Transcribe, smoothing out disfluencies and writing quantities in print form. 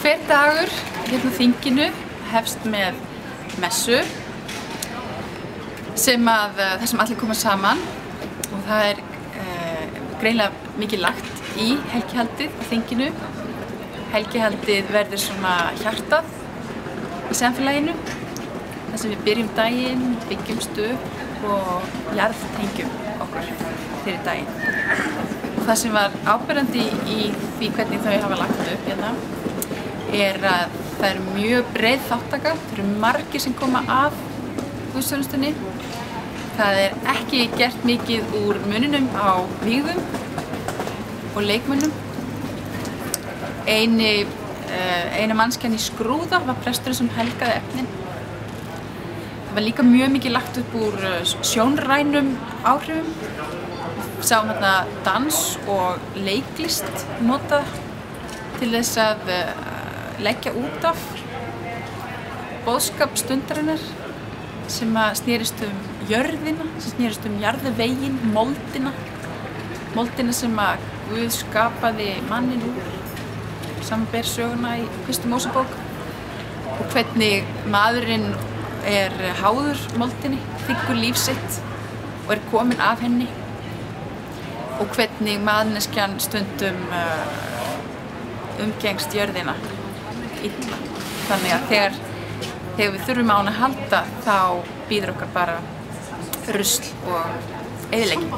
Hver dagur hérna á þinginu hefst með messu þar sem allir koma saman og það er greinilega mikið lagt í helgihaldið á þinginu. Helgihaldið verður svona hjartað í samfélaginu þar sem við byrjum daginn, byggjumst upp og jarðtengjum okkur fyrir daginn. Og það sem var áberandi í því hvernig þau hafa lagt upp hérna er að það er mjög breið þátttaka, það eru margir sem koma að guðsþjónustunni. Það er ekki gert mikið úr muninum á vígðum og leikmönnum. Eina mannskjan í skrúða var presturinn sem helgaði efnin. Það var líka mjög mikið lagt upp úr sjónrænum áhrifum. Við sáum hérna dans og leiklist notað til þess að leggja út af boðskap stundarinnar sem snerist jörðina, sem snerist jarðveginn, moldina sem Guð skapaði manninn úr, samanber söguna í fyrstu Mósebók, og hvernig maðurinn er háður moldinni, þiggur líf sitt og er kominn af henni, og hvernig manneskjan stundum umgengst jörðina illa. Þannig að þegar við þurfum á hana að halda, þá bíður okkar bara rusl og eyðilegging.